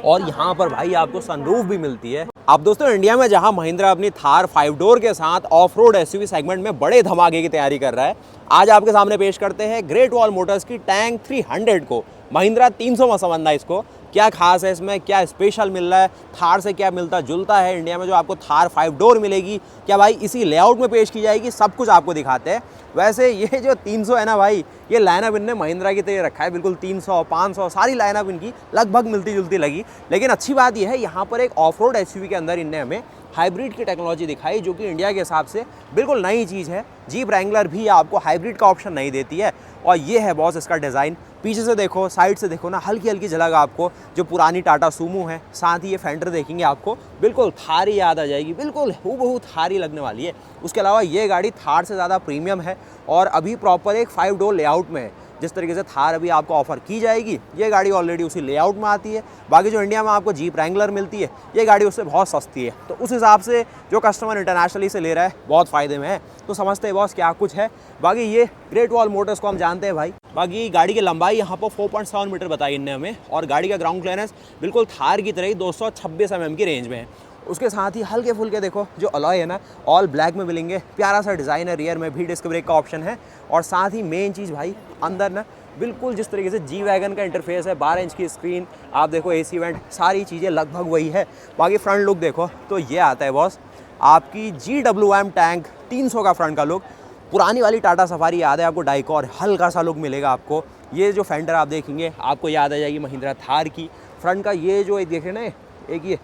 और यहाँ पर भाई आपको सनरूफ भी मिलती है। अब दोस्तों इंडिया में जहाँ महिंद्रा अपनी थार 5 डोर के साथ ऑफ रोड एसयूवी सेगमेंट में बड़े धमाके की तैयारी कर रहा है, आज आपके सामने पेश करते हैं ग्रेट वॉल मोटर्स की टैंक 300 को। महिंद्रा 300 में समझना इसको, क्या खास है इसमें, क्या स्पेशल मिल रहा है, थार से क्या मिलता जुलता है इंडिया में जो आपको थार 5 डोर मिलेगी, क्या भाई इसी लेआउट में पेश की जाएगी, सब कुछ आपको दिखाते हैं। वैसे ये जो 300 है ना भाई, ये लाइनअप इनने महिंद्रा की तरह रखा है, बिल्कुल 300 500 सारी लाइनअप इनकी लगभग मिलती जुलती लगी। लेकिन अच्छी बात यह है यहाँ पर एक ऑफ रोड एसयूवी के अंदर इनने हमें हाइब्रिड की टेक्नोलॉजी दिखाई, जो कि इंडिया के हिसाब से बिल्कुल नई चीज़ है। जीप रैंगलर भी आपको हाइब्रिड का ऑप्शन नहीं देती है। और ये है बॉस इसका डिज़ाइन, पीछे से देखो, साइड से देखो ना, हल्की हल्की झलक आपको जो पुरानी टाटा सूमो है। साथ ही ये फेंडर देखेंगे आपको बिल्कुल थार ही याद आ जाएगी, बिल्कुल हूबहू थार ही लगने वाली है। उसके अलावा ये गाड़ी थार से ज़्यादा प्रीमियम है और अभी प्रॉपर एक 5 डोर लेआउट में है। जिस तरीके से थार अभी आपको ऑफर की जाएगी, ये गाड़ी ऑलरेडी उसी लेआउट में आती है। बाकी जो इंडिया में आपको जीप रैंगलर मिलती है, ये गाड़ी उससे बहुत सस्ती है। तो उस हिसाब से जो कस्टमर इंटरनेशनली से ले रहा है बहुत फ़ायदे में है। तो समझते हैं बॉस क्या कुछ है। बाकी ये ग्रेट वॉल मोटर्स को हम जानते हैं भाई। बाकी गाड़ी की लंबाई यहाँ पर 4.7 मीटर बताई इनने हमें, और गाड़ी का ग्राउंड क्लियरेंस बिल्कुल थार की तरह ही 226 mm की रेंज में है। उसके साथ ही हल्के फुल्के देखो जो अलॉय है ना, ऑल ब्लैक में मिलेंगे, प्यारा सा डिज़ाइन है। रियर में भी डिस्क ब्रेक का ऑप्शन है। और साथ ही मेन चीज़ भाई अंदर ना बिल्कुल जिस तरीके से जी वैगन का इंटरफेस है, 12 इंच की स्क्रीन, आप देखो एसी वेंट, सारी चीज़ें लगभग वही है। बाकी फ्रंट लुक देखो तो ये आता है बॉस आपकी GWM टैंक 300 का फ्रंट का लुक। पुरानी वाली टाटा सफारी याद है आपको, डाइकॉर हल्का सा लुक मिलेगा आपको। ये जो फेंडर आप देखेंगे आपको याद आ जाएगी महिंद्रा थार की। फ्रंट का ये जो एक देख रहे ना, एक ये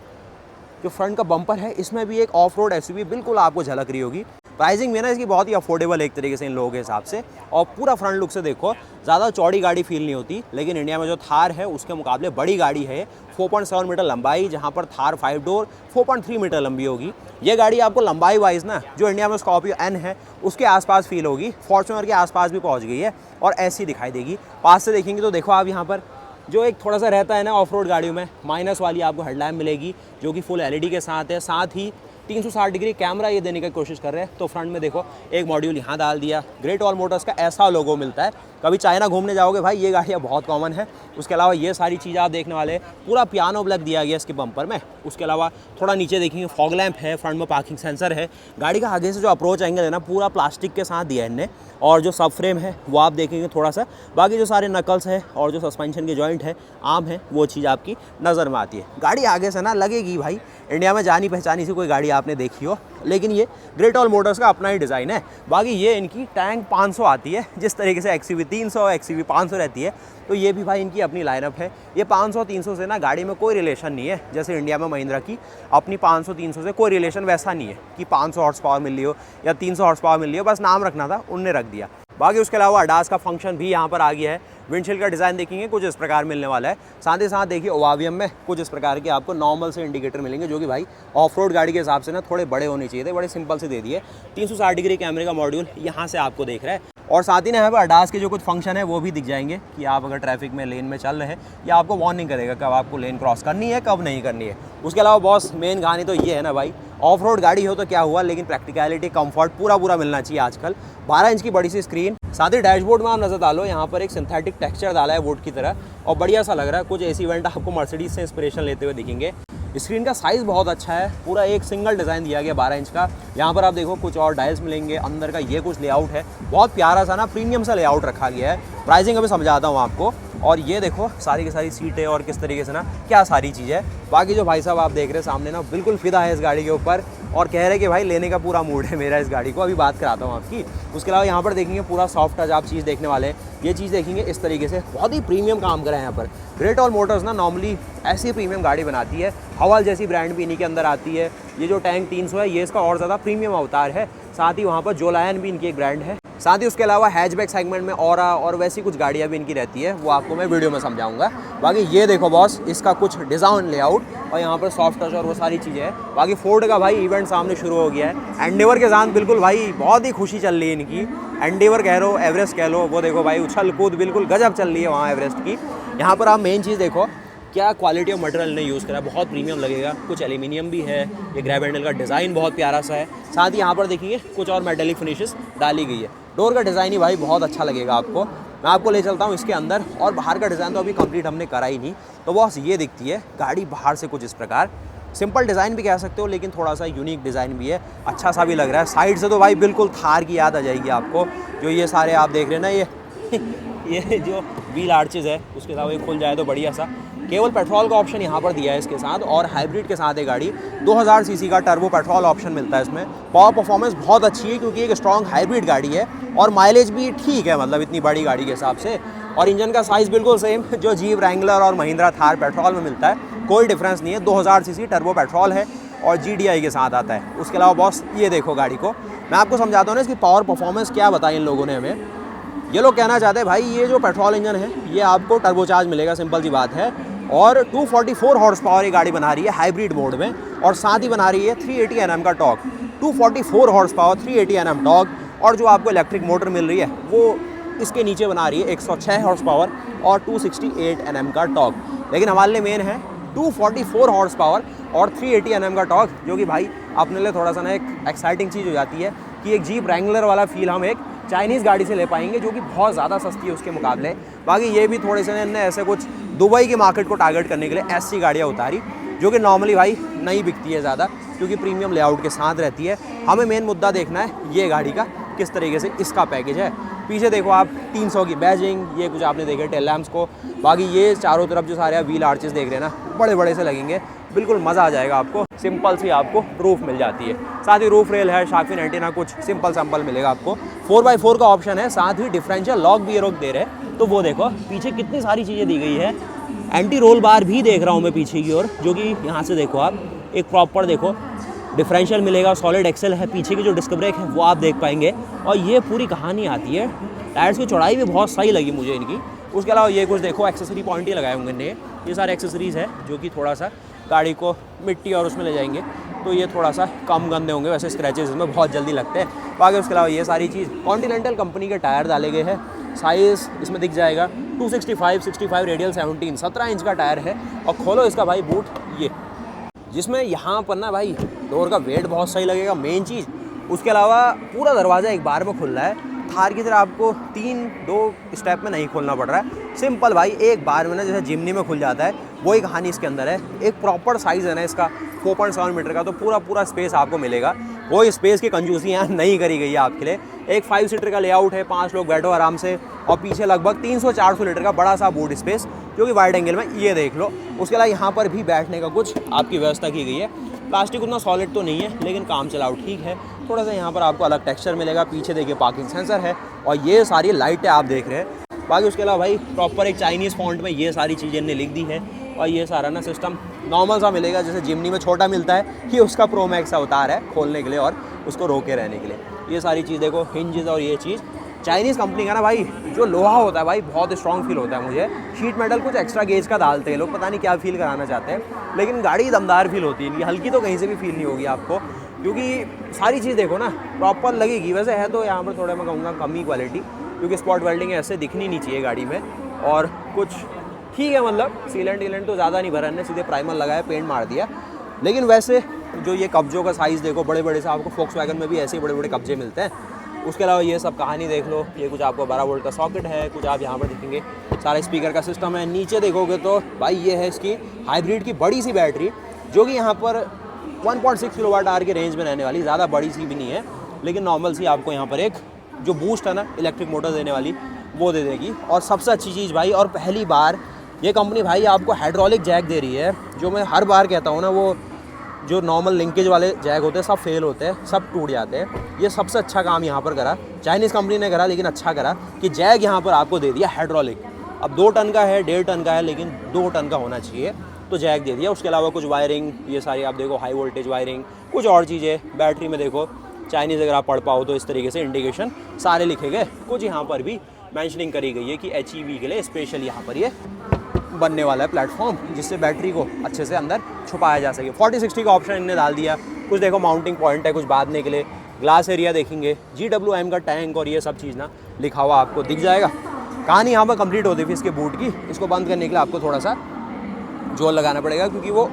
जो फ्रंट का बम्पर है, इसमें भी एक ऑफ रोड एसयूवी बिल्कुल आपको झलक रही होगी। प्राइसिंग भी ना इसकी बहुत ही अफोर्डेबल है एक तरीके से इन लोगों के हिसाब से। और पूरा फ्रंट लुक से देखो, ज़्यादा चौड़ी गाड़ी फील नहीं होती, लेकिन इंडिया में जो थार है उसके मुकाबले बड़ी गाड़ी है। 4.7 मीटर लंबाई, जहाँ पर थार 5 डोर 4.3 मीटर लंबी होगी। ये गाड़ी आपको लंबाई वाइज ना जो इंडिया में स्कॉर्पियो एन है उसके आसपास फील होगी, फॉर्च्यूनर के आसपास भी पहुँच गई है और ऐसी दिखाई देगी। पास से देखेंगे तो देखो आप यहाँ पर जो एक थोड़ा सा रहता है ना ऑफ रोड गाड़ियों में, माइनस वाली आपको हेडलैम्प मिलेगी जो कि फुल LED के साथ है। साथ ही 360 डिग्री कैमरा ये देने की कोशिश कर रहे हैं। तो फ्रंट में देखो एक मॉड्यूल यहाँ डाल दिया, ग्रेट वॉल मोटर्स का ऐसा लोगो मिलता है। कभी चाइना घूमने जाओगे भाई, ये गाड़ियाँ बहुत कॉमन है। उसके अलावा ये सारी चीज़ें आप देखने वाले, पूरा पियानो ब्लैक दिया गया इसके बम्पर में। उसके अलावा थोड़ा नीचे देखेंगे फॉग लैंप है, फ्रंट में पार्किंग सेंसर है। गाड़ी का आगे से जो अप्रोच एंगल है ना, पूरा प्लास्टिक के साथ दिया है इनने। और जो सब फ्रेम है वो आप देखेंगे थोड़ा सा, बाकी जो सारे नकल्स है और जो सस्पेंशन के जॉइंट है, आर्म है, वो चीज़ आपकी नज़र में आती है। गाड़ी आगे से ना लगेगी भाई इंडिया में जानी पहचानी सी कोई गाड़ी आपने देखी हो, लेकिन ये ग्रेट वॉल मोटर्स का अपना ही डिज़ाइन है। बाकी ये इनकी टैंक 500 आती है, जिस तरीके से XUV 300 XUV 500 रहती है, तो ये भी भाई इनकी अपनी लाइनअप है। ये 500-300 से ना गाड़ी में कोई रिलेशन नहीं है। जैसे इंडिया में महिंद्रा की अपनी 500-300 से कोई रिलेशन वैसा नहीं है कि 500 हॉर्स पावर मिल रही हो या 300 हॉर्स पावर मिल रही हो, बस नाम रखना था, उनने रख दिया। बाकी उसके अलावा अडास का फंक्शन भी यहाँ पर आ गया है। विंडशील्ड का डिज़ाइन देखेंगे कुछ इस प्रकार मिलने वाला है। साथ ही साथ देखिए ओवावियम में कुछ इस प्रकार के आपको नॉर्मल से इंडिकेटर मिलेंगे, जो कि भाई ऑफ रोड गाड़ी के हिसाब से ना थोड़े बड़े होने चाहिए थे, बड़े सिंपल से दे दिए। 360 डिग्री कैमरे का मॉड्यूल यहाँ से आपको देख रहा है। और साथ ही ना यहाँ पर अडास के जो कुछ फंक्शन है वो भी दिख जाएंगे कि आप अगर ट्रैफिक में लेन में चल रहे हैं, या आपको वार्निंग करेगा कब आपको लेन क्रॉस करनी है कब नहीं करनी है। उसके अलावा बॉस मेन कहानी तो ये है ना भाई, ऑफ रोड गाड़ी हो तो क्या हुआ, लेकिन प्रैक्टिकलिटी कंफर्ट पूरा मिलना चाहिए आजकल। 12 इंच की बड़ी सी स्क्रीन, साथ ही डैशबोर्ड में आप नजर डालो, यहाँ पर एक सिंथेटिक टेक्सचर डाला है वुड की तरह और बढ़िया सा लग रहा है। कुछ एसी वेंट आपको मर्सिडीज से इंस्पिरेशन लेते हुए दिखेंगे। स्क्रीन का साइज़ बहुत अच्छा है, पूरा एक सिंगल डिज़ाइन दिया गया 12 इंच का। यहाँ पर आप देखो कुछ और डायल्स मिलेंगे, अंदर का ये कुछ लेआउट है, बहुत प्यारा सा ना प्रीमियम सा लेआउट रखा गया है। प्राइसिंग अभी समझाता हूँ आपको। और ये देखो सारी की सारी सीटें और किस तरीके से ना क्या सारी चीज़ें है। बाकी जो भाई साहब आप देख रहे हैं सामने ना, बिल्कुल फिदा है इस गाड़ी के ऊपर और कह रहे हैं कि भाई लेने का पूरा मूड है मेरा इस गाड़ी को। अभी बात कराता हूँ आपकी। उसके अलावा यहाँ पर देखेंगे पूरा सॉफ्ट टच आप चीज़ देखने वाले हैं। ये चीज़ देखेंगे इस तरीके से, बहुत ही प्रीमियम काम करा है यहाँ पर। ग्रेट वॉल मोटर्स ना नॉर्मली ऐसी प्रीमियम गाड़ी बनाती है, हवाल जैसी ब्रांड भी इन्हीं के अंदर आती है। ये जो टैंक 300 है ये इसका और ज़्यादा प्रीमियम अवतार है। साथ ही वहाँ पर जोलायन भी इनकी एक ब्रांड है। साथ ही उसके अलावा हैचबैक सेगमेंट में ऑरा और वैसी कुछ गाड़ियाँ भी इनकी रहती है, वो आपको मैं वीडियो में समझाऊंगा। बाकी ये देखो बॉस इसका कुछ डिज़ाइन लेआउट और यहाँ पर सॉफ्ट टच और वो सारी चीज़ें हैं। बाकी फोर्ड का भाई इवेंट सामने शुरू हो गया है। एंडेवर के साथ बिल्कुल भाई बहुत ही खुशी चल रही है इनकी। एंडेवर कह लो, एवरेस्ट कह लो, वो देखो भाई उछल कूद बिल्कुल गजब चल रही है वहाँ एवरेस्ट की। यहाँ पर आप मेन चीज़ देखो क्या क्वालिटी ऑफ मटेरियल ने यूज़ करा है, बहुत प्रीमियम लगेगा। कुछ एल्यूमिनियम भी है, ये ग्रैब हैंडल का डिज़ाइन बहुत प्यारा सा है। साथ ही यहाँ पर देखिए कुछ और मेटेलिक फिनिशेस डाली गई है। डोर का डिज़ाइन ही भाई बहुत अच्छा लगेगा आपको। मैं आपको ले चलता हूँ इसके अंदर। और बाहर का डिज़ाइन तो अभी कंप्लीट हमने करा ही नहीं, तो बॉस ये दिखती है गाड़ी बाहर से कुछ इस प्रकार। सिंपल डिज़ाइन भी कह सकते हो, लेकिन थोड़ा सा यूनिक डिज़ाइन भी है, अच्छा सा भी लग रहा है। साइड से तो भाई बिल्कुल थार की याद आ जाएगी आपको। जो ये सारे आप देख रहे हैं ना, ये जो व्हील आर्चेज़ है उसके साथ ये खुल जाए तो बढ़िया सा। केवल पेट्रोल का ऑप्शन यहाँ पर दिया है इसके साथ, और हाइब्रिड के साथ है गाड़ी। 2000 सीसी का टर्बो पेट्रोल ऑप्शन मिलता है इसमें। पावर परफॉर्मेंस बहुत अच्छी है क्योंकि एक स्ट्रॉन्ग हाइब्रिड गाड़ी है, और माइलेज भी ठीक है, मतलब इतनी बड़ी गाड़ी के हिसाब से। और इंजन का साइज़ बिल्कुल सेम जो जीप रैंगलर और महिंद्रा थार पेट्रोल में मिलता है, कोई डिफरेंस नहीं है। 2000 सीसी टर्बो पेट्रोल है और GDI के साथ आता है। उसके अलावा बॉस ये देखो गाड़ी को, मैं आपको समझाता हूँ ना इसकी पावर परफॉर्मेंस क्या बताई इन लोगों ने हमें। ये लोग कहना चाहते हैं भाई ये जो पेट्रोल इंजन है ये आपको टर्बोचार्ज मिलेगा, सिंपल सी बात है। और 244 हॉर्स पावर ये गाड़ी बना रही है हाइब्रिड मोड में, और साथ ही बना रही है 380 Nm का torque. 244 horse power, 380 Nm torque, और जो आपको इलेक्ट्रिक मोटर मिल रही है वो इसके नीचे बना रही है 106 हॉर्स पावर और 268 Nm का टॉर्क। लेकिन हमारे लिए मेन है 244 हॉर्स पावर और 380 Nm का टॉर्क, जो कि भाई अपने लिए थोड़ा सा ना एक एक्साइटिंग चीज़ हो जाती है कि एक जीप रैंगलर वाला फील हम एक चाइनीज़ गाड़ी से ले पाएंगे, जो कि बहुत ज़्यादा सस्ती है उसके मुकाबले। बाकी ये भी थोड़े से ने ऐसे कुछ दुबई के मार्केट को टारगेट करने के लिए ऐसी गाड़ियाँ उतारी, जो कि नॉर्मली भाई नहीं बिकती है ज़्यादा, क्योंकि प्रीमियम लेआउट के साथ रहती है। हमें मेन मुद्दा देखना है ये गाड़ी का किस तरीके से इसका पैकेज है। पीछे देखो आप 300 की बैजिंग, ये कुछ आपने देखे टेल लैम्प्स को। बाकी ये चारों तरफ जो सारे व्हील आर्चेस देख रहे हैं ना, बड़े बड़े से लगेंगे, बिल्कुल मज़ा आ जाएगा आपको। सिंपल सी आपको रूफ मिल जाती है, साथ ही रूफ रेल है, शार्क फिन एंटीना, कुछ सिंपल मिलेगा आपको। 4x4 का ऑप्शन है, साथ ही डिफरेंशियल लॉक भी ये लोग दे रहे हैं। तो वो देखो पीछे कितनी सारी चीज़ें दी गई है। एंटी रोल बार भी देख रहा हूँ मैं पीछे की ओर, जो कि यहाँ से देखो आप एक प्रॉपर देखो डिफरेंशियल मिलेगा। सॉलिड एक्सेल है, पीछे की जो डिस्क ब्रेक है वो आप देख पाएंगे, और ये पूरी कहानी आती है। टायर्स की चौड़ाई भी बहुत सही लगी मुझे इनकी। उसके अलावा ये कुछ देखो एक्सेसरी पॉइंट ही लगाए होंगे इन्हें, ये सारे एक्सेसरीज़ है जो कि थोड़ा सा गाड़ी को मिट्टी और उसमें ले जाएंगे तो ये थोड़ा सा कम गंदे होंगे, वैसे स्क्रैचेस इसमें बहुत जल्दी लगते हैं। बाकी उसके अलावा ये सारी चीज़ कॉन्टिनेंटल कंपनी के टायर डाले गए हैं। साइज़ इसमें दिख जाएगा 265, 65 रेडियल 17 इंच का टायर है। और खोलो इसका भाई बूट, ये जिसमें यहाँ पर ना भाई डोर का वेट बहुत सही लगेगा, मेन चीज़। उसके अलावा पूरा दरवाज़ा एक बार में खुल रहा है। थार की तरह आपको 2 स्टेप में नहीं खोलना पड़ रहा है, सिंपल भाई एक बार में ना, जैसे जिमनी में खुल जाता है, वही कहानी इसके अंदर है। एक प्रॉपर साइज़ है ना इसका 4.7 मीटर का, तो पूरा स्पेस आपको मिलेगा। वो स्पेस की कंजूसी यहाँ नहीं करी गई है आपके लिए। एक 5 सीटर का लेआउट है, 5 लोग बैठो आराम से, और पीछे लगभग 300-400 लीटर का बड़ा सा बूट स्पेस, जो कि वाइड एंगल में ये देख लो। उसके अलावा यहाँ पर भी बैठने का कुछ आपकी व्यवस्था की गई है। प्लास्टिक उतना सॉलिड तो नहीं है, लेकिन काम चलाओ ठीक है। थोड़ा सा यहाँ पर आपको अलग टेक्सचर मिलेगा। पीछे देखिए पार्किंग सेंसर है, और ये सारी लाइटें आप देख रहे हैं। बाकी उसके अलावा भाई प्रॉपर एक चाइनीज़ फॉन्ट में ये सारी चीज़ें इन्हें लिख दी है। और ये सारा ना सिस्टम नॉर्मल सा मिलेगा, जैसे जिमनी में छोटा मिलता है, ये उसका प्रो मैक्स अवतार है खोलने के लिए और उसको रोके रहने के लिए। ये सारी चीज़ देखो, हिंजेस और ये चीज़ चाइनीज़ कंपनी का ना भाई, जो लोहा होता है भाई बहुत स्ट्रॉन्ग फील होता है मुझे। शीट मेटल कुछ एक्स्ट्रा गेज का डालते हैं लोग, पता नहीं क्या फील कराना चाहते हैं, लेकिन गाड़ी दमदार फील होती है इनकी। हल्की तो कहीं से भी फील नहीं होगी आपको, क्योंकि सारी चीज़ देखो ना प्रॉपर लगेगी। वैसे है तो यहाँ पर थोड़ा मैं कहूँगा कम ही क्वालिटी, क्योंकि स्पॉट वेल्डिंग ऐसे दिखनी नहीं चाहिए गाड़ी में। और कुछ ठीक है, मतलब सीलेंट वीलेंट तो ज़्यादा नहीं भरा, ने सीधे प्राइमर लगाया, पेंट मार दिया। लेकिन वैसे जो ये कब्जों का साइज़ देखो, बड़े बड़े से आपको फोक्सवैगन में भी ऐसे ही बड़े बड़े कब्जे मिलते हैं। उसके अलावा ये सब कहानी देख लो, ये कुछ आपको 12 वोल्ट का सॉकेट है, कुछ आप यहाँ पर देखेंगे सारे स्पीकर का सिस्टम है। नीचे देखोगे तो भाई ये है इसकी हाइब्रिड की बड़ी सी बैटरी, जो कि यहाँ पर 1.6 किलोवाट आवर के रेंज में रहने वाली, ज़्यादा बड़ी सी भी नहीं है, लेकिन नॉर्मल सी आपको यहाँ पर एक जो बूस्ट है ना इलेक्ट्रिक मोटर देने वाली, वो दे देगी। और सबसे अच्छी चीज़ भाई, और पहली बार ये कंपनी भाई आपको हाइड्रोलिक जैक दे रही है। जो मैं हर बार कहता हूँ ना, वो जो नॉर्मल लिंकेज वाले जैक होते हैं सब फेल होते हैं, सब टूट जाते हैं। ये सबसे अच्छा काम यहाँ पर करा चाइनीज़ कंपनी ने करा, लेकिन अच्छा करा कि जैक यहाँ पर आपको दे दिया हाइड्रोलिक। अब 2 टन का है, 1.5 टन का है, लेकिन 2 टन का होना चाहिए, तो जैक दे दिया। उसके अलावा कुछ वायरिंग, ये सारी आप देखो हाई वोल्टेज वायरिंग, कुछ और चीज़ें। बैटरी में देखो चाइनीज़ अगर आप पढ़ पाओ तो इस तरीके से इंडिकेशन सारे लिखे गए। कुछ यहाँ पर भी मेंशनिंग करी गई है कि HEV के लिए स्पेशल यहाँ पर ये बनने वाला है प्लेटफॉर्म, जिससे बैटरी को अच्छे से अंदर छुपाया जा सके। 40-60 का ऑप्शन इन्हें डाल दिया। कुछ देखो माउंटिंग पॉइंट है, कुछ बांधने के लिए ग्लास एरिया देखेंगे, GWM का टैंक और ये सब चीज़ ना लिखा हुआ आपको दिख जाएगा। कहानी यहाँ पर कंप्लीट होती थी इसके बूट की। इसको बंद करने के लिए आपको थोड़ा सा जोर लगाना पड़ेगा, क्योंकि वो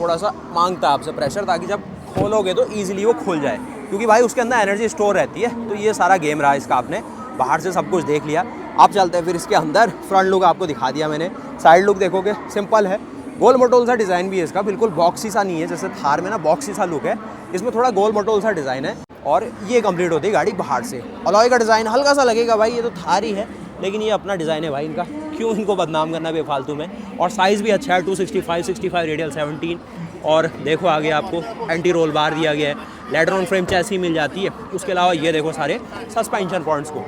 थोड़ा सा मांगता है आपसे प्रेशर, ताकि जब खोलोगे तो ईजिली वो खुल जाए, क्योंकि भाई उसके अंदर एनर्जी स्टोर रहती है। तो ये सारा गेम रहा इसका, आपने बाहर से सब कुछ देख लिया। आप चलते हैं फिर इसके अंदर। फ्रंट लुक आपको दिखा दिया मैंने, साइड लुक देखोगे सिंपल है, गोल मटोल सा डिज़ाइन भी है इसका, बिल्कुल बॉक्सी सा नहीं है जैसे थार में ना बॉक्सी सा लुक है, इसमें थोड़ा गोल मटोल सा डिज़ाइन है। और ये कंप्लीट होती है गाड़ी बाहर से। अलॉय का डिज़ाइन हल्का सा लगेगा भाई, ये तो थार ही है लेकिन ये अपना डिज़ाइन है भाई इनका, क्यों इनको बदनाम करना बेफालतू में। और साइज़ भी अच्छा है, 265 रेडियल 17। और देखो आगे आपको एंटी रोल बार दिया गया है, लेडर ऑन फ्रेम चैसी मिल जाती है। उसके अलावा ये देखो सारे सस्पेंशन पॉइंट्स को।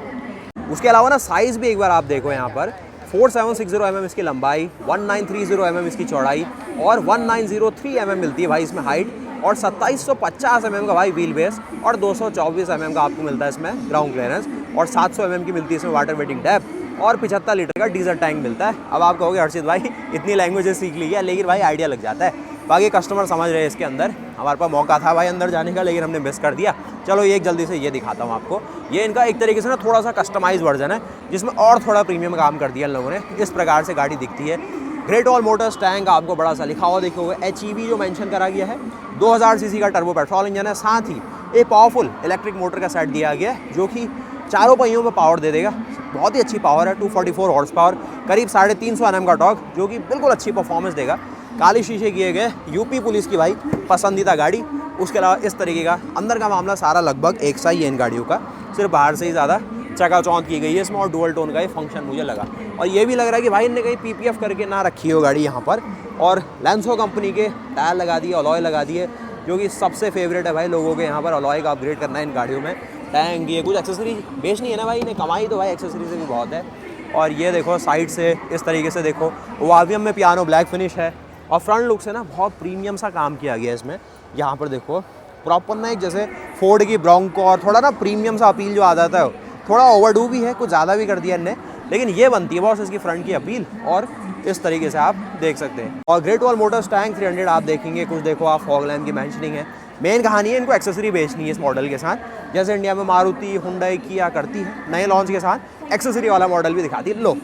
उसके अलावा ना साइज़ भी एक बार आप देखो यहाँ पर, 4760 mm इसकी लंबाई, 1930 mm इसकी चौड़ाई और 1903 mm मिलती है भाई इसमें हाइट, और 2750 mm का भाई व्हील बेस, और 224 mm का आपको मिलता है इसमें ग्राउंड क्लियरेंस, और 700 mm की मिलती है इसमें वाटर वेटिंग डेप्थ, और 75 लीटर का डीजल टैंक मिलता है। अब आप कहोगे हर्षित भाई इतनी लैंग्वेजेस सीख ली है, लेकिन भाई आइडिया लग जाता है। बाकी कस्टमर समझ रहे हैं इसके अंदर, हमारे पास मौका था भाई अंदर जाने का लेकिन हमने मिस कर दिया। चलो एक जल्दी से ये दिखाता हूँ आपको। ये इनका एक तरीके से ना थोड़ा सा कस्टमाइज वर्जन है जिसमें और थोड़ा प्रीमियम काम कर दिया इन लोगों ने। इस प्रकार से गाड़ी दिखती है। ग्रेट वॉल मोटर्स टैंक आपको बड़ा सा लिखा हुआ देखोगे, HEV जो मेंशन करा गया है। 2000 सीसी का टर्बो पेट्रोल इंजन है, साथ ही एक पावरफुल इलेक्ट्रिक मोटर का सेट दिया गया है जो कि चारों पहियों में पावर दे देगा। बहुत ही अच्छी पावर है, 244 हॉर्स पावर, करीब 350 Nm का टॉर्क, जो कि बिल्कुल अच्छी परफॉर्मेंस देगा। काले शीशे किए गए, यूपी पुलिस की भाई पसंदीदा गाड़ी। उसके अलावा इस तरीके का अंदर का मामला सारा लगभग एक सा ही है इन गाड़ियों का, सिर्फ बाहर से ही ज़्यादा चकाचौंध की गई है इसमें, और डुअल टोन का ये फंक्शन मुझे लगा। और ये भी लग रहा है कि भाई इनने कहीं PPF करके ना रखी हो गाड़ी यहाँ पर। और लैंसो कंपनी के टायर लगा दिए, अलॉय लगा दिए, जो कि सबसे फेवरेट है भाई लोगों के यहाँ पर। अलॉय का अपग्रेड करना है इन गाड़ियों में। टैंक ये कुछ एक्सेसरी बेचनी है ना भाई इन्हें, कमाई तो भाई एक्सेसरी से भी बहुत है। और ये देखो साइड से इस तरीके से देखो, वावियम में पियानो ब्लैक फिनिश है, और फ्रंट लुक से ना बहुत प्रीमियम सा काम किया गया है इसमें। यहाँ पर देखो प्रॉपर ना एक जैसे फोर्ड की ब्रोंको और थोड़ा ना प्रीमियम सा अपील जो आ जाता है, थोड़ा ओवरडू भी है, कुछ ज़्यादा भी कर दिया इनने, लेकिन ये बनती है बॉस इसकी फ्रंट की अपील। और इस तरीके से आप देख सकते हैं। और ग्रेट वॉल मोटर्स टैंक 300 आप देखेंगे, कुछ देखो आप फॉग लैम्प की मेंशनिंग है। मेन कहानी है इनको एक्सेसरी बेचनी है इस मॉडल के साथ, जैसे इंडिया में मारुति हुंडई किया करती है, नए लॉन्च के साथ एक्सेसरी वाला मॉडल भी दिखाती है लो।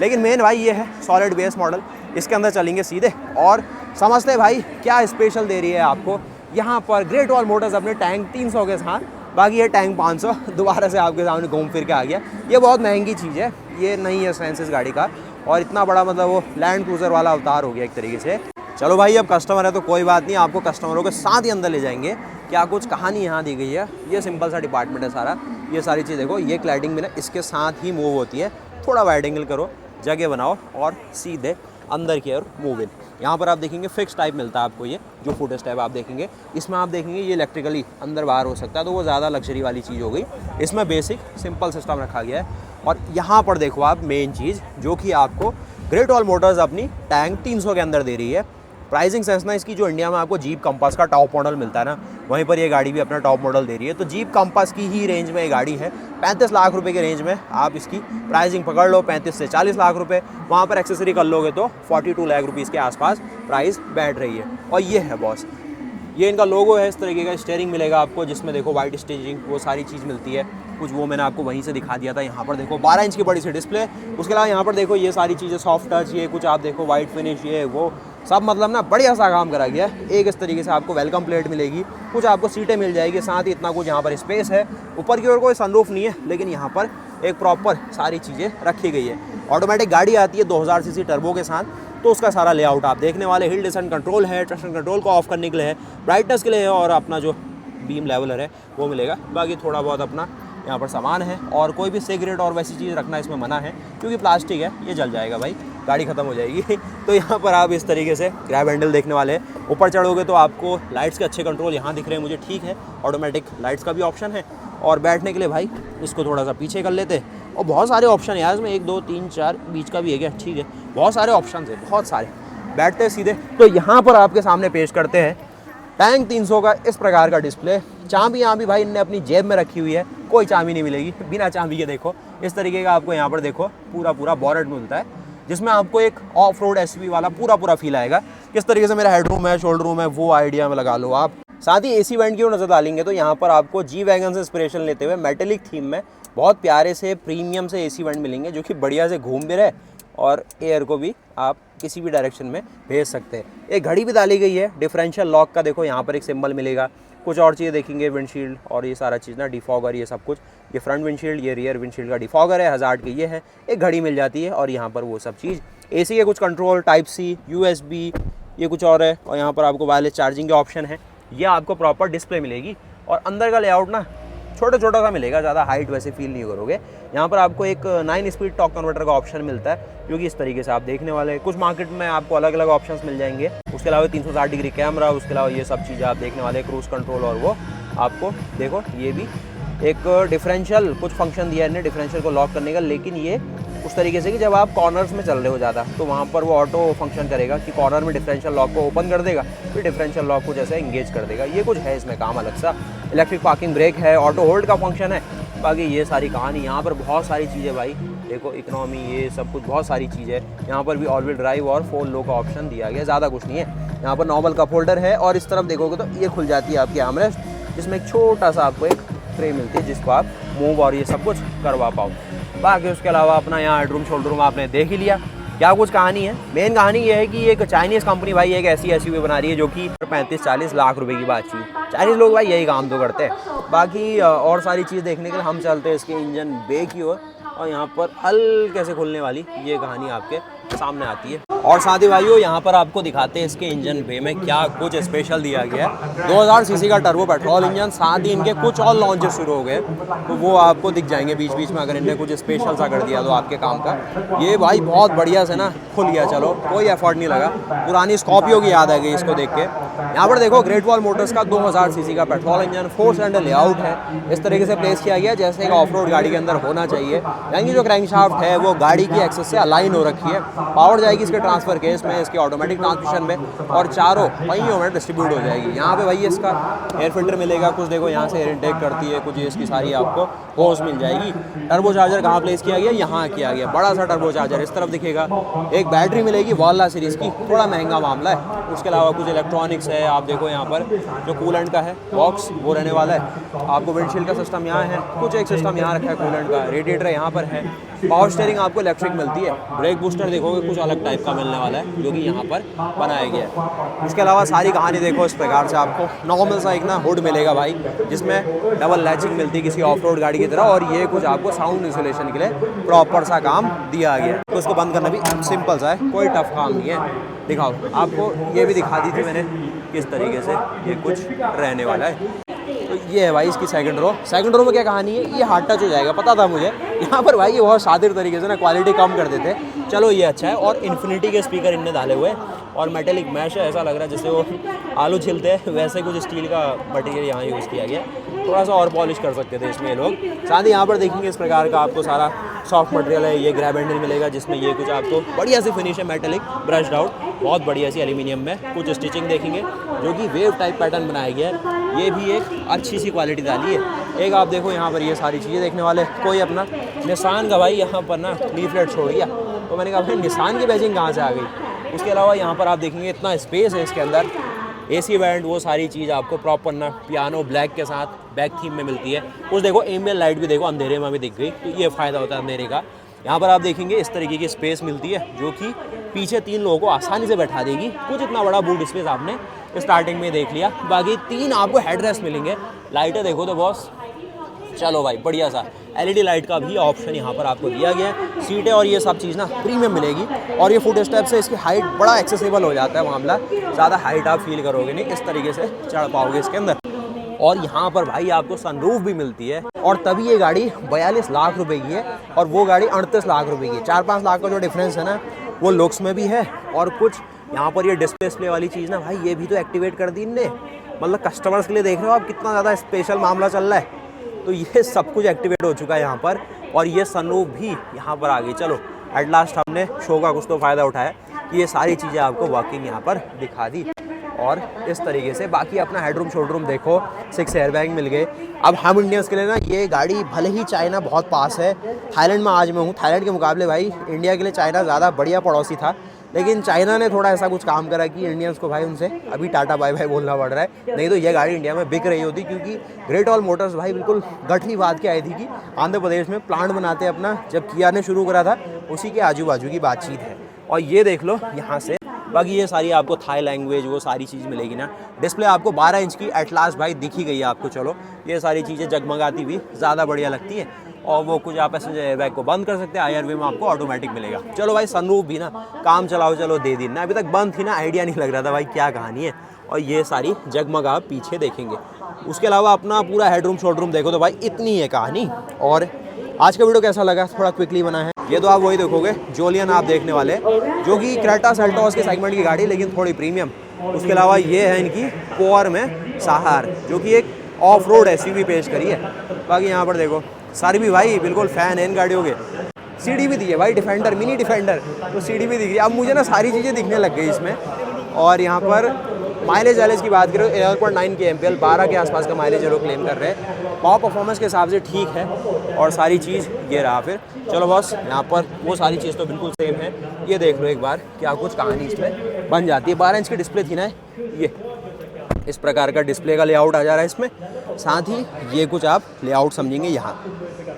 लेकिन मेन भाई ये है सॉलिड बेस मॉडल, इसके अंदर चलेंगे सीधे और समझते हैं भाई क्या स्पेशल दे रही है आपको यहाँ पर ग्रेट वॉल मोटर्स अपने टैंक 300 के साथ। बाकी ये टैंक 500 दोबारा से आपके सामने घूम फिर के आ गया। ये बहुत महंगी चीज़ है, ये नहीं है सेंस इस गाड़ी का, और इतना बड़ा मतलब वो लैंड क्रूजर वाला अवतार हो गया एक तरीके से। चलो भाई अब कस्टमर है तो कोई बात नहीं, आपको कस्टमरों के साथ ही अंदर ले जाएंगे। क्या कुछ कहानी यहाँ दी गई है, ये सिंपल सा डिपार्टमेंट है सारा। ये सारी चीज़ देखो, ये क्लैडिंग भी ना इसके साथ ही मूव होती है। थोड़ा वाइड एंगल करो, जगह बनाओ और सीधे अंदर की ओर मूव इन। यहाँ पर आप देखेंगे फिक्स टाइप मिलता है आपको, ये जो फुटेज टाइप आप देखेंगे इसमें आप देखेंगे ये इलेक्ट्रिकली अंदर बाहर हो सकता है, तो वो ज़्यादा लग्जरी वाली चीज़ हो गई। इसमें बेसिक सिंपल सिस्टम रखा गया है। और यहाँ पर देखो आप मेन चीज़ जो कि आपको ग्रेट वॉल मोटर्स अपनी टैंक 300 के अंदर दे रही है। प्राइसिंग सेंस ना इसकी, जो इंडिया में आपको जीप कंपास का टॉप मॉडल मिलता है ना, वहीं पर ये गाड़ी भी अपना टॉप मॉडल दे रही है। तो जीप कंपास की ही रेंज में ये गाड़ी है, 35 लाख रुपए के रेंज में आप इसकी प्राइसिंग पकड़ लो, 35 से 40 लाख रुपए। वहाँ पर एक्सेसरी कर लोगे तो 42 लाख रुपीज़ के आसपास प्राइस बैठ रही है। और ये है बॉस, ये इनका लोगो है, इस तरीके का स्टीयरिंग मिलेगा आपको जिसमें देखो वाइट स्टेजिंग वो सारी चीज़ मिलती है। कुछ वो मैंने आपको वहीं से दिखा दिया था। यहाँ पर देखो 12 इंच की बड़ी सी डिस्प्ले। उसके अलावा यहाँ पर देखो ये सारी चीज़ें सॉफ्ट टच, ये कुछ आप देखो वाइट फिनिश, ये वो सब मतलब ना बढ़िया सा काम करा गया है। एक इस तरीके से आपको वेलकम प्लेट मिलेगी, कुछ आपको सीटें मिल जाएगी, साथ ही इतना कुछ यहाँ पर स्पेस है। ऊपर की ओर कोई सनरूफ नहीं है, लेकिन यहाँ पर एक प्रॉपर सारी चीज़ें रखी गई है। ऑटोमेटिक गाड़ी आती है 2000 सीसी टर्बो के साथ, तो उसका सारा लेआउट आप देखने वाले। हिल डिसेंट कंट्रोल है, ट्रैक्शन कंट्रोल को ऑफ करने के लिए है, ब्राइटनेस के लिए है, और अपना जो बीम लेवलर है वो मिलेगा। बाकी थोड़ा बहुत अपना यहाँ पर सामान है, और कोई भी सिगरेट और वैसी चीज़ रखना इसमें मना है, क्योंकि प्लास्टिक है, ये जल जाएगा भाई, गाड़ी ख़त्म हो जाएगी। तो यहाँ पर आप इस तरीके से ग्रैब हैंडल देखने वाले हैं। ऊपर चढ़ोगे तो आपको लाइट्स के अच्छे कंट्रोल यहाँ दिख रहे हैं मुझे, ठीक है। ऑटोमेटिक लाइट्स का भी ऑप्शन है, और बैठने के लिए भाई इसको थोड़ा सा पीछे कर लेते हैं। और बहुत सारे ऑप्शन है यार इसमें, 1 2 3 4 बीच का भी है क्या, ठीक है, बहुत सारे ऑप्शन है, बहुत सारे। बैठते हैं सीधे, तो यहाँ पर आपके सामने पेश करते हैं टैंक 300 का इस प्रकार का डिस्प्ले। चाबी यहाँ भी भाई इनने अपनी जेब में रखी हुई है, कोई चाबी नहीं मिलेगी बिना चाबी के। देखो इस तरीके का आपको यहाँ पर देखो पूरा बोनेट मिलता है, जिसमें आपको एक ऑफ रोड एसयूवी वाला पूरा फील आएगा। किस तरीके से मेरा हेडरूम है, शोल्डर रूम है, वो आइडिया में लगा लो आप। साथ ही एसी वेंट की ओर नजर डालेंगे तो यहाँ पर आपको जी वैगन से इंस्पिरेशन लेते हुए मेटेलिक थीम में बहुत प्यारे से प्रीमियम से एसी वेंट मिलेंगे, जो कि बढ़िया से घूम भी रहे और एयर को भी आप किसी भी डायरेक्शन में भेज सकते हैं। एक घड़ी भी डाली गई है, डिफरेंशियल लॉक का देखो यहाँ पर एक सिंबल मिलेगा। कुछ और चीज़ें देखेंगे, विंडशील्ड और ये सारा चीज़ ना डिफॉगर, ये सब कुछ ये फ्रंट विंडशील्ड, ये रियर विंडशील्ड का डिफॉगर है, हज़ार्ड की ये है, एक घड़ी मिल जाती है और यहाँ पर वो सब चीज़। AC के कुछ कंट्रोल, टाइप C, USB, ये कुछ और है, और यहाँ पर आपको वायरलेस चार्जिंग के ऑप्शन है। ये आपको प्रॉपर डिस्प्ले मिलेगी और अंदर का लेआउट ना छोटा छोटा सा मिलेगा, ज़्यादा हाइट वैसे फील नहीं करोगे। यहाँ पर आपको एक 9 स्पीड टॉर्क कन्वर्टर का ऑप्शन मिलता है, जो कि इस तरीके से आप देखने वाले हैं। कुछ मार्केट में आपको अलग अलग ऑप्शंस मिल जाएंगे। उसके अलावा 360 डिग्री कैमरा, उसके अलावा ये सब चीज़ें आप देखने वाले, क्रूज़ कंट्रोल, और वो आपको देखो ये भी एक डिफरेंशियल कुछ फंक्शन दिया है इन्हें डिफरेंशियल को लॉक करने का, लेकिन ये उस तरीके से कि जब आप कॉर्नर्स में चल रहे हो ज़्यादा तो वहाँ पर वो ऑटो फंक्शन करेगा कि कॉर्नर में डिफरेंशियल लॉक को ओपन कर देगा, फिर डिफरेंशियल लॉक को जैसे इंगेज कर देगा। ये कुछ है इसमें काम अलग सा। इलेक्ट्रिक पार्किंग ब्रेक है, ऑटो होल्ड का फंक्शन है। बाकी ये सारी कहानी, यहाँ पर बहुत सारी चीज़ें भाई देखो, इकोनॉमी, ये सब कुछ बहुत सारी चीज़ है। यहाँ पर भी ऑल व्हील ड्राइव और 4 लो का ऑप्शन दिया गया, ज़्यादा कुछ नहीं है। यहाँ पर नॉर्मल कप होल्डर है और इस तरफ देखोगे तो ये खुल जाती है आपकी आर्मरेस्ट, जिसमें एक छोटा सा आपको एक ट्रे मिलती है जिसको आप मूव और ये सब कुछ करवा पाओ। बाकी उसके अलावा अपना यहाँ हेडरूम शोल्डर रूम आपने देख ही लिया। क्या कुछ कहानी है, मेन कहानी ये है कि एक चाइनीज़ कंपनी भाई एक ऐसी SUV बना रही है जो कि 35-40 लाख रुपए की बात थी। चाइनीज़ लोग भाई यही काम तो करते हैं। बाकी और सारी चीज़ देखने के लिए हम चलते हैं इसके इंजन बे की ओर, और यहाँ पर हल्के से खुलने वाली ये कहानी आपके सामने आती है। और साथ ही भाइयों यहाँ पर आपको दिखाते हैं इसके इंजन बे में क्या कुछ स्पेशल दिया गया है। 2000 सीसी का टर्बो पेट्रोल इंजन, साथ ही इनके कुछ और लॉन्चेस शुरू हो गए, तो वो आपको दिख जाएंगे बीच बीच में, अगर इनने कुछ स्पेशल सा कर दिया तो आपके काम का। ये भाई बहुत बढ़िया से ना खुल गया, चलो कोई एफर्ट नहीं लगा, पुरानी स्कॉर्पियो की याद आ गई इसको देख के। यहाँ पर देखो ग्रेट वॉल मोटर्स का 2000 सीसी का पेट्रोल इंजन, 4 सिलेंडर लेआउट है, इस तरीके से प्लेस किया गया जैसे एक ऑफ रोड गाड़ी के अंदर होना चाहिए। यानी जो क्रैंकशाफ्ट है वो गाड़ी की एक्सेस से अलाइन हो रखी है। पावर जाएगी इसके ट्रांसफर केस में, इसके ऑटोमेटिक ट्रांसमिशन में, और चारों पहियों में डिस्ट्रीब्यूट हो जाएगी। यहाँ पे भाई इसका एयर फिल्टर मिलेगा, कुछ देखो यहाँ से एयर इनटेक करती है, कुछ इसकी सारी आपको होस मिल जाएगी। टर्बो चार्जर कहाँ प्लेस किया गया, यहाँ किया गया, बड़ा सा टर्बो चार्जर इस तरफ दिखेगा। एक बैटरी मिलेगी वॉल्ला सीरीज़ की, थोड़ा महंगा मामला है। उसके अलावा कुछ इलेक्ट्रॉनिक्स है, आप देखो यहाँ पर जो कूलेंट का है बॉक्स वो रहने वाला है। आपको विंडशील्ड का सिस्टम यहाँ है, कुछ एक सिस्टम यहाँ रखा है कूलेंट का, रेडिएटर यहाँ पर है। पावर स्टीयरिंग आपको इलेक्ट्रिक मिलती है। ब्रेक बूस्टर देखोगे कुछ अलग टाइप का मिलने वाला है, जो कि यहाँ पर बनाया गया है। उसके अलावा सारी कहानी देखो इस प्रकार से आपको नॉर्मल सा एक ना हुड मिलेगा भाई, जिसमें डबल लैचिंग मिलती है किसी ऑफ रोड गाड़ी की तरह, और ये कुछ आपको साउंड इंसुलेशन के लिए प्रॉपर सा काम दिया गया है। तो उसको बंद करना भी सिंपल सा है, कोई टफ काम नहीं है। दिखाओ, आपको ये भी दिखा दी थी मैंने किस तरीके से ये कुछ रहने वाला है। तो ये है भाई इसकी सेकंड रो में क्या कहानी है, ये हार्ड टच हो जाएगा, पता था मुझे। यहाँ पर भाई ये बहुत शातिर तरीके से ना क्वालिटी कम कर देते, चलो ये अच्छा है। और इन्फिनिटी के स्पीकर इनने डाले हुए और मेटेलिक मैश है, ऐसा लग रहा है जैसे वो आलू छिलते हैं वैसे कुछ स्टील का मटेरियल यहाँ यूज़ किया गया। थोड़ा सा और पॉलिश कर सकते थे इसमें लोग। साथ ही यहाँ पर देखेंगे इस प्रकार का आपको सारा सॉफ्ट मटेरियल है, ये ग्रैब हैंडल मिलेगा जिसमें ये कुछ आपको बढ़िया सी फिनिश है, मेटेलिक ब्रश्ड आउट, बहुत बढ़िया सी एल्यूमिनियम में। कुछ स्टिचिंग देखेंगे जो कि वेव टाइप पैटर्न बनाया गया है, ये भी एक अच्छी सी क्वालिटी डाली है। एक आप देखो यहाँ पर ये सारी चीज़ें देखने वाले, कोई अपना निशान का भाई यहाँ पर ना लीफलेट छोड़ गया, तो मैंने कहा भाई निशान की बैजिंग कहाँ से आ गई। उसके अलावा यहाँ पर आप देखेंगे इतना स्पेस है इसके अंदर, AC वेंट, वो सारी चीज़ आपको प्रॉपर ना पियानो ब्लैक के साथ बैक थीम में मिलती है। कुछ देखो एम्बिएंट लाइट भी देखो अंधेरे में भी दिख गई, तो ये फ़ायदा होता है अंधेरे का। यहाँ पर आप देखेंगे इस तरीके की स्पेस मिलती है जो कि पीछे 3 लोगों को आसानी से बैठा देगी। कुछ इतना बड़ा बूट स्पेस आपने स्टार्टिंग में देख लिया। बाकी 3 आपको हेडरेस्ट मिलेंगे। लाइटें देखो तो बॉस, चलो भाई बढ़िया सा LED लाइट का भी ऑप्शन यहाँ पर आपको दिया गया है। सीटें और ये सब चीज़ ना प्रीमियम मिलेगी, और ये फुट स्टेप से इसकी हाइट बड़ा एक्सेसिबल हो जाता है मामला, ज़्यादा हाइट आप फील करोगे नहीं, इस तरीके से चढ़ पाओगे इसके अंदर। और यहाँ पर भाई आपको सनरूफ भी मिलती है, और तभी ये गाड़ी 42 लाख रुपए की है और वो गाड़ी 38 लाख रुपए की। 4-5 लाख का जो डिफरेंस है ना, वो लुक्स में भी है। और कुछ यहाँ पर ये डिस्प्ले वाली चीज़ ना भाई, ये भी तो एक्टिवेट कर दी इनने, मतलब कस्टमर्स के लिए देख रहे हो आप कितना ज़्यादा स्पेशल मामला चल रहा है। तो ये सब कुछ एक्टिवेट हो चुका है यहाँ पर, और ये सनरूफ भी यहाँ पर आ गई। चलो एट लास्ट हमने शो का कुछ तो फ़ायदा उठाया कि ये सारी चीज़ें आपको वर्किंग यहाँ पर दिखा दी। और इस तरीके से बाकी अपना हेडरूम शोल्डरूम देखो, 6 एयरबैग मिल गए। अब हम इंडियंस के लिए ना ये गाड़ी, भले ही चाइना बहुत पास है, थाईलैंड में आज मैं हूँ, थाईलैंड के मुकाबले भाई इंडिया के लिए चाइना ज़्यादा बढ़िया पड़ोसी था, लेकिन चाइना ने थोड़ा ऐसा कुछ काम करा कि इंडियंस को भाई उनसे अभी टाटा बाय बाय बोलना पड़ रहा है। नहीं तो यह गाड़ी इंडिया में बिक रही होती, क्योंकि ग्रेट वॉल मोटर्स भाई बिल्कुल गठरी बात की आई थी कि आंध्र प्रदेश में प्लांट बनाते अपना, जब किया ने शुरू करा था उसी के आजू बाजू की बातचीत है। और ये देख लो यहाँ से बाकी ये सारी आपको थाई लैंग्वेज वो सारी चीज़ मिलेगी ना। डिस्प्ले आपको 12 इंच की एट लास्ट भाई दिख ही गई है आपको। चलो ये सारी चीज़ें जगमगाती हुई ज़्यादा बढ़िया लगती है। और वो कुछ आप पैसेंजर एयरबैग को बंद कर सकते हैं, IRV में आपको ऑटोमेटिक मिलेगा। चलो भाई सनरूफ भी ना काम चलाओ चलो दे दी ना, अभी तक बंद थी ना, आइडिया नहीं लग रहा था भाई क्या कहानी है। और ये सारी जगमग आप पीछे देखेंगे। उसके अलावा अपना पूरा हेडरूम शोडरूम देखो तो भाई इतनी है कहानी। और आज का वीडियो कैसा लगा थोड़ा क्विकली बना है। ये तो आप वही देखोगे जोलियन आप देखने वाले, जो कि क्रेटा सेल्टोस के सेगमेंट की गाड़ी लेकिन थोड़ी प्रीमियम। उसके अलावा ये है इनकी पोर में सहार, जो कि एक ऑफ रोड SUV पेश करी है। बाकी यहाँ पर देखो सारी भी भाई बिल्कुल फ़ैन है इन गाड़ियों के। CD भी दी है भाई, डिफेंडर मिनी डिफेंडर, तो CD भी दिख रही है। अब मुझे ना सारी चीज़ें दिखने लग गई इसमें। और यहाँ पर माइलेज वाइलेज की बात करें 11.9 के MPL 12 के आसपास का माइलेज जो लोग क्लेम कर रहे हैं, पावर परफॉर्मेंस के हिसाब से ठीक है। और सारी चीज़ ये रहा फिर। चलो बॉस यहाँ पर वो सारी चीज़ तो बिल्कुल सेम है। ये देख लो एक बार क्या कुछ कहानी इसमें बन जाती है। 12 इंच की डिस्प्ले थी ना, ये इस प्रकार का डिस्प्ले का लेआउट आ जा रहा है इसमें। साथ ही ये कुछ आप लेआउट समझेंगे यहाँ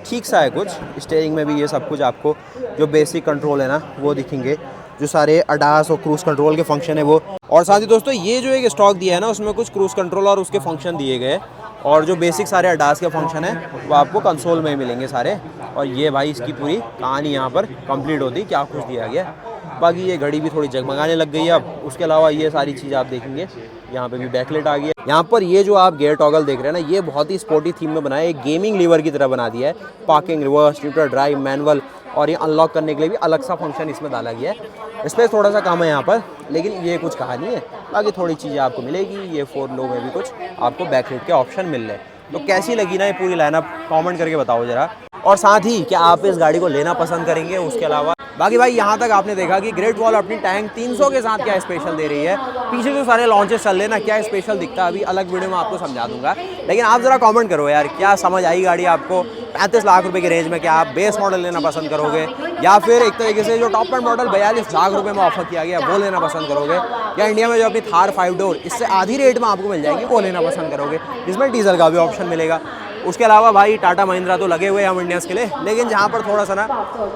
ठीक सा है कुछ। स्टीयरिंग में भी ये सब कुछ आपको जो बेसिक कंट्रोल है ना वो दिखेंगे, जो सारे अडास और क्रूज़ कंट्रोल के फंक्शन है वो। और साथ ही दोस्तों ये जो एक स्टॉक दिया है ना उसमें कुछ क्रूज़ कंट्रोल और उसके फंक्शन दिए गए, और जो बेसिक सारे अडास के फंक्शन है वो आपको कंसोल में ही मिलेंगे सारे। और ये भाई इसकी पूरी कहानी यहाँ पर कंप्लीट होती क्या कुछ दिया गया। बाकी ये घड़ी भी थोड़ी जगमगाने लग गई है अब। उसके अलावा ये सारी चीज़ आप देखेंगे, यहाँ पे भी बैकलाइट आ गई है। यहाँ पर ये जो आप गियर टॉगल देख रहे हैं ना, ये बहुत ही स्पोर्टी थीम में बनाया है, एक गेमिंग लीवर की तरह बना दिया है। Parking, reverse, neutral drive, manual, और ये अनलॉक करने के लिए भी अलग सा फंक्शन इसमें डाला गया है। स्पेस थोड़ा सा कम है यहाँ पर, लेकिन ये कुछ कहानी है। बाकी थोड़ी चीज़ें आपको मिलेगी। ये 4 लो में भी कुछ आपको बैकलाइट के ऑप्शन मिल रहे हैं। तो कैसी लगी ना ये पूरी लाइनअप, कमेंट करके बताओ ज़रा। और साथ ही क्या आप इस गाड़ी को लेना पसंद करेंगे। उसके अलावा बाकी भाई यहाँ तक आपने देखा कि ग्रेट वॉल अपनी टैंक 300 के साथ क्या स्पेशल दे रही है। पीछे जो सारे लॉन्चेस चल रहे हैं ना, क्या स्पेशल दिखता है अभी अलग वीडियो में आपको समझा दूंगा। लेकिन आप ज़रा कमेंट करो यार, क्या समझ आई गाड़ी आपको। 35 लाख रुपए की रेंज में क्या आप बेस मॉडल लेना पसंद करोगे, या फिर एक तरीके से जो टॉप एंड मॉडल 42 लाख रुपए में ऑफर किया गया वो लेना पसंद करोगे, या इंडिया में जो अपनी थार 5 डोर इससे आधी रेट में आपको मिल जाएगी वो लेना पसंद करोगे, जिसमें डीजल का भी ऑप्शन मिलेगा। उसके अलावा भाई टाटा महिंद्रा तो लगे हुए हैं हम इंडियंस के लिए, लेकिन जहाँ पर थोड़ा सा ना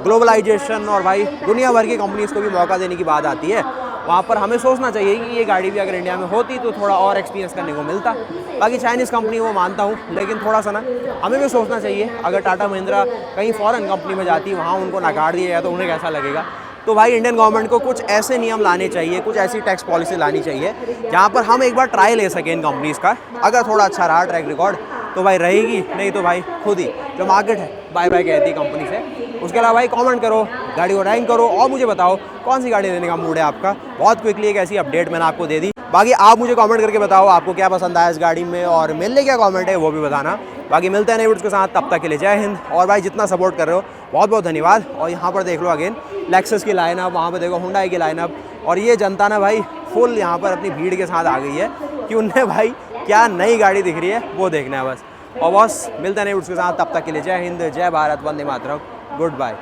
ग्लोबलाइजेशन और भाई दुनिया भर की कंपनीज़ को भी मौका देने की बात आती है, वहाँ पर हमें सोचना चाहिए कि ये गाड़ी भी अगर इंडिया में होती तो थोड़ा और एक्सपीरियंस करने को मिलता। बाकी चाइनीज़ कंपनी वो मानता हूँ, लेकिन थोड़ा सा ना हमें भी सोचना चाहिए, अगर टाटा महिंद्रा कहीं फॉरेन कंपनी में जाती वहाँ उनको नकार दिया जाए तो उन्हें कैसा लगेगा। तो भाई इंडियन गवर्नमेंट को कुछ ऐसे नियम लाने चाहिए, कुछ ऐसी टैक्स पॉलिसी लानी चाहिए जहाँ पर हम एक बार ट्राई ले सकें इन कंपनीज़ का। अगर थोड़ा अच्छा रहा ट्रैक रिकॉर्ड तो भाई रहेगी, नहीं तो भाई खुद ही जो मार्केट है बाय बाय कहती है कंपनी से। उसके अलावा भाई कमेंट करो, गाड़ी को रैंक करो, और मुझे बताओ कौन सी गाड़ी लेने का मूड है आपका। बहुत क्विकली एक ऐसी अपडेट मैंने आपको दे दी। बाकी आप मुझे कमेंट करके बताओ आपको क्या पसंद आया इस गाड़ी में, और मेरे लिए क्या कमेंट है वो भी बताना। बाकी मिलते हैं नए वीडियोस के साथ, तब तक के लिए जय हिंद। और भाई जितना सपोर्ट कर रहे हो बहुत बहुत धन्यवाद। और यहाँ पर देख लो अगेन लेक्सस की लाइनअप, वहाँ पर देखो हुंडई की लाइनअप, और ये जनता ना भाई फुल यहाँ पर अपनी भीड़ के साथ आ गई है कि उन्हें भाई क्या नई गाड़ी दिख रही है वो देखना है बस। और बस मिलते हैं नए वीडियोस के साथ, तब तक के लिए जय हिंद, जय भारत, वंदे मातरम, गुड बाय।